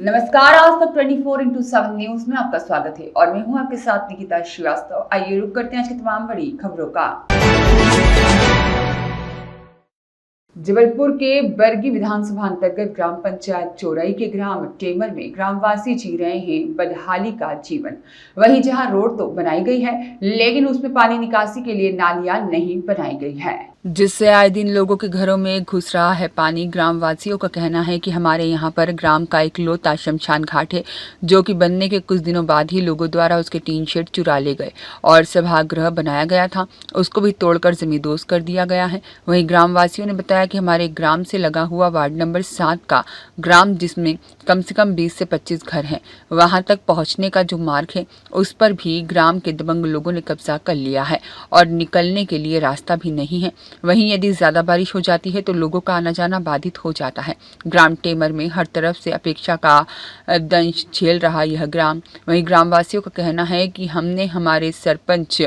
नमस्कार, आज तक 24x7 न्यूज में आपका स्वागत है और मैं हूं आपके साथ निकिता श्रीवास्तव। आइए रुक करते हैं आज की तमाम बड़ी खबरों का। जबलपुर के बरगी विधानसभा अंतर्गत ग्राम पंचायत चोरई के ग्राम टेमर में ग्रामवासी जी रहे हैं बदहाली का जीवन। वहीं जहां रोड तो बनाई गई है, लेकिन उसमें पानी निकासी के लिए नालियां नहीं बनाई गई है, जिससे आए दिन लोगों के घरों में घुस रहा है पानी। ग्रामवासियों का कहना है कि हमारे यहाँ पर ग्राम का इकलौता शमशान घाट है, जो कि बनने के कुछ दिनों बाद ही लोगों द्वारा उसके टीन शेड चुरा ले गए और सभागृह बनाया गया था, उसको भी तोड़कर जमींदोज कर दिया गया है। वहीं ग्रामवासियों ने बताया कि हमारे ग्राम से लगा हुआ वार्ड नंबर 7 का ग्राम, जिसमें कम से कम 20 से 25 घर हैं, वहां तक पहुंचने का जो मार्ग है उस पर भी ग्राम के दबंग लोगों ने कब्जा कर लिया है और निकलने के लिए रास्ता भी नहीं है। वहीं यदि ज्यादा बारिश हो जाती है तो लोगों का आना जाना बाधित हो जाता है। ग्राम टेमर में हर तरफ से अपेक्षा का दंश झेल रहा यह ग्राम। वहीं ग्रामवासियों का कहना है कि हमने हमारे सरपंच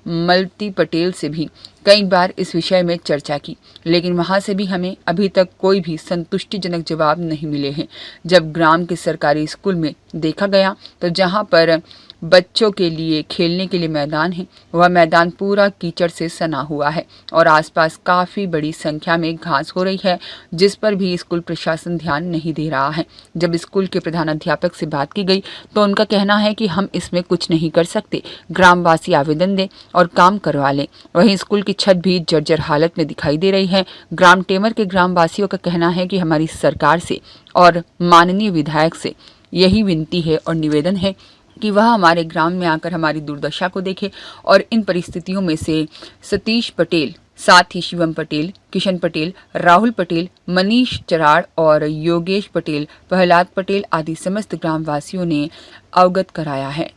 मलती पटेल से भी कई बार इस विषय में चर्चा की, लेकिन वहां से भी हमें अभी तक कोई भी संतुष्टिजनक जवाब नहीं मिले हैं। जब ग्राम के सरकारी स्कूल में देखा गया तो जहां पर बच्चों के लिए खेलने के लिए मैदान है, वह मैदान पूरा कीचड़ से सना हुआ है और आसपास काफ़ी बड़ी संख्या में घास हो रही है, जिस पर भी स्कूल प्रशासन ध्यान नहीं दे रहा है। जब स्कूल के प्रधानाध्यापक से बात की गई तो उनका कहना है कि हम इसमें कुछ नहीं कर सकते, ग्रामवासी आवेदन दें और काम करवा लें। वहीं स्कूल की छत भी जर्जर हालत में दिखाई दे रही है। ग्राम टेमर के ग्रामवासियों का कहना है कि हमारी सरकार से और माननीय विधायक से यही विनती है और निवेदन है कि वह हमारे ग्राम में आकर हमारी दुर्दशा को देखे और इन परिस्थितियों में से सतीश पटेल, साथ ही शिवम पटेल, किशन पटेल, राहुल पटेल, मनीष चराड़ और योगेश पटेल, प्रहलाद पटेल आदि समस्त ग्रामवासियों ने अवगत कराया है।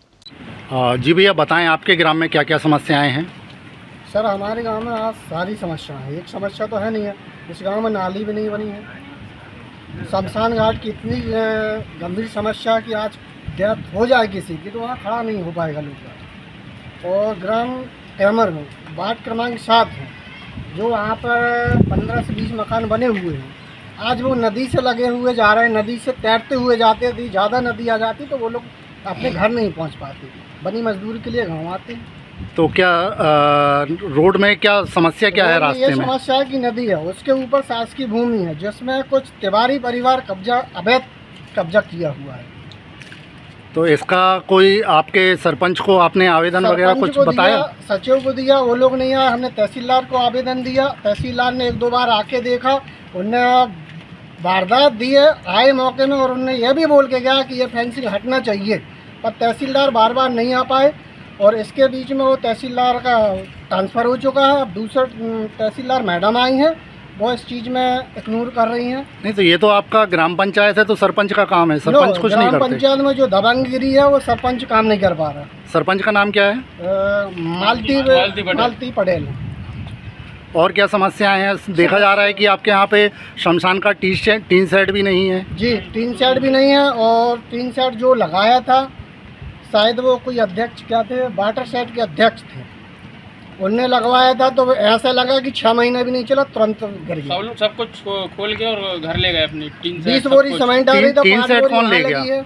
जी भैया, बताएं आपके ग्राम में क्या क्या समस्याएं हैं? सर, हमारे गांव में आज सारी समस्या है। एक समस्या तो है नहीं है, इस गांव में नाली भी नहीं बनी है। शमशान घाट की इतनी गंभीर समस्या कि आज डेथ हो जाए किसी की तो वहाँ खड़ा नहीं हो पाएगा लोग। और ग्राम टेमर में वार्ड क्रमांक 7 है, जो वहाँ पर 15 से 20 मकान बने हुए हैं। आज वो नदी से लगे हुए जा रहे हैं, नदी से तैरते हुए जाते। यदि ज़्यादा नदी आ जाती तो वो लोग अपने घर नहीं पहुँच पाते, बनी मजदूरी के लिए गाँव आते हैं। तो क्या रोड में क्या समस्या क्या है? रास्ते ये में समस्या है कि नदी है, उसके ऊपर शासकीय भूमि है, जिसमें कुछ तिवारी परिवार अवैध कब्जा किया हुआ है। तो इसका कोई आपके सरपंच को आपने आवेदन वगैरह कुछ बताया? सचिव को दिया, वो लोग नहीं आए। हमने तहसीलदार को आवेदन दिया, तहसीलदार ने 1-2 बार आके देखा, उनने वारदात दी है, आए मौके में और उनने ये भी बोल के गया कि ये फेंसिंग हटना चाहिए, पर तहसीलदार बार बार नहीं आ पाए। और इसके बीच में वो तहसीलदार का ट्रांसफ़र हो चुका है। अब दूसरे तहसीलदार मैडम आई हैं, वो इस चीज़ में इग्नोर कर रही हैं। नहीं तो ये तो आपका ग्राम पंचायत है, तो सरपंच का काम है, सरपंच कुछ नहीं करते। ग्राम पंचायत में जो दबंगगिरी है वो सरपंच काम नहीं कर पा रहा। सरपंच का नाम क्या है? मालती पटेल। और क्या समस्याएं हैं? देखा जा रहा है कि आपके यहाँ पे शमशान का टीन शेड भी नहीं है। जी, टीन शेड भी नहीं है। और टीन शेड जो लगाया था, शायद वो कोई अध्यक्ष क्या थे, वाटर शेड के अध्यक्ष थे, उनने लगवाया था। तो ऐसा लगा कि 6 महीने भी नहीं चला, तुरंत गिर गया। सब कुछ खोल के और घर ले गए अपनी टीन शेड। 20 बोरी सीमेंट आ रही था। टीन शेड कौन ले गया?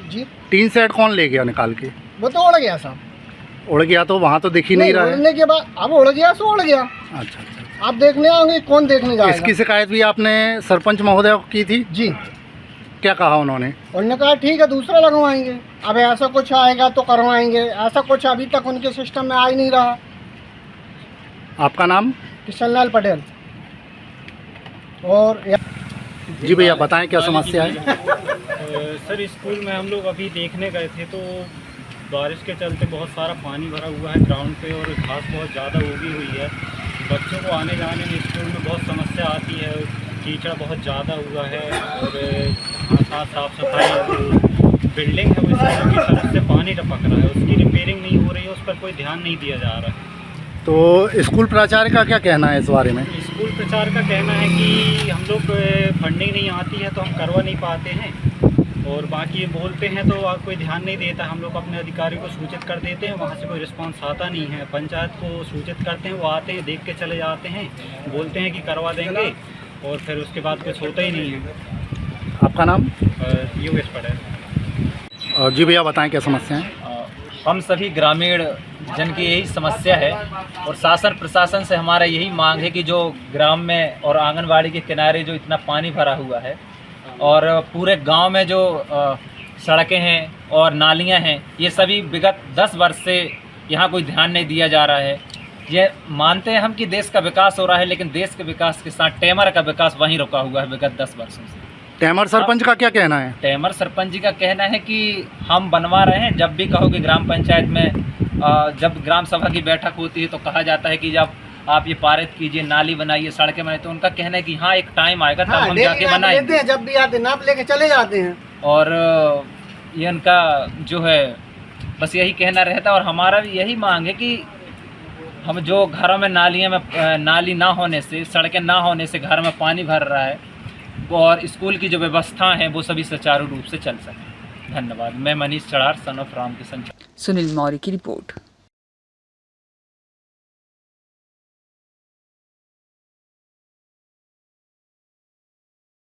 जी, टीन शेड कौन ले गया निकाल के? वो तो उड़ गया साहब। उड़ गया तो वहाँ तो दिख ही नहीं रहा है। उड़ने के बाद अब उड़ गया सो उड़ गया। अच्छा। आप देखने आओगे, कौन देखने जाएगा? इसकी शिकायत भी आपने सरपंच महोदय को की थी? जी। क्या कहा उन्होंने? उन्होंने कहा ठीक है, दूसरा लगवाएंगे। अब ऐसा कुछ आएगा तो करवाएंगे, ऐसा कुछ अभी तक उनके सिस्टम में आ ही नहीं रहा। आपका नाम? किशनलाल पटेल। और जी भैया, बताएं क्या समस्या है? सर, स्कूल में हम लोग अभी देखने गए थे तो बारिश के चलते बहुत सारा पानी भरा हुआ है ग्राउंड पे और घास बहुत ज़्यादा उगी हुई है। बच्चों को आने जाने में स्कूल में बहुत समस्या आती है, कीचड़ बहुत ज़्यादा हुआ है और साफ सफाई बिल्डिंग है वो की तरफ से पानी टपक रहा है, उसकी रिपेयरिंग नहीं हो रही है, उस पर कोई ध्यान नहीं दिया जा रहा है। तो स्कूल प्राचार्य का क्या कहना है इस बारे में? स्कूल प्राचार्य का कहना है कि हम लोग फंडिंग नहीं आती है तो हम करवा नहीं पाते हैं, और बाकी बोलते हैं तो कोई ध्यान नहीं देता। हम लोग अपने अधिकारी को सूचित कर देते हैं, वहाँ से कोई रिस्पांस आता नहीं है। पंचायत को सूचित करते हैं, वो आते हैं, देख के चले जाते हैं, बोलते हैं कि करवा देंगे और फिर उसके बाद कुछ होता ही नहीं है। आपका नाम? योगेश पटेल। जी भैया बताएं क्या समस्या है। हम सभी ग्रामीण जन की यही समस्या है और शासन प्रशासन से हमारा यही मांग है कि जो ग्राम में और आंगनबाड़ी के किनारे जो इतना पानी भरा हुआ है और पूरे गांव में जो सड़कें हैं और नालियां हैं, ये सभी विगत 10 वर्ष से यहाँ कोई ध्यान नहीं दिया जा रहा है। ये मानते हैं हम कि देश का विकास हो रहा है, लेकिन देश के विकास के साथ टेमर का विकास वहीं रुका हुआ है विगत 10 वर्षों से। टेमर सरपंच का क्या कहना है। टेमर सरपंच जी का कहना है कि हम बनवा रहे हैं। जब भी कहोगे ग्राम पंचायत में जब ग्राम सभा की बैठक होती है तो कहा जाता है कि जब आप ये पारित कीजिए, नाली बनाइए, सड़कें बनाइए, तो उनका कहना है कि हाँ एक टाइम आएगा तब हम जाके बनाएंगे। जब भी आते नाप लेके चले जाते हैं। और ये उनका जो है बस यही कहना रहता है। और हमारा भी यही मांग है कि हम जो घरों में नालियों में नाली ना होने से, सड़कें ना होने से घर में पानी भर रहा है और स्कूल की जो व्यवस्था है वो सभी सुचारू रूप से चल सके। धन्यवाद। मैं मनीष चढ़ार, सन ऑफ राम किशन। सुनील मौर्य की रिपोर्ट।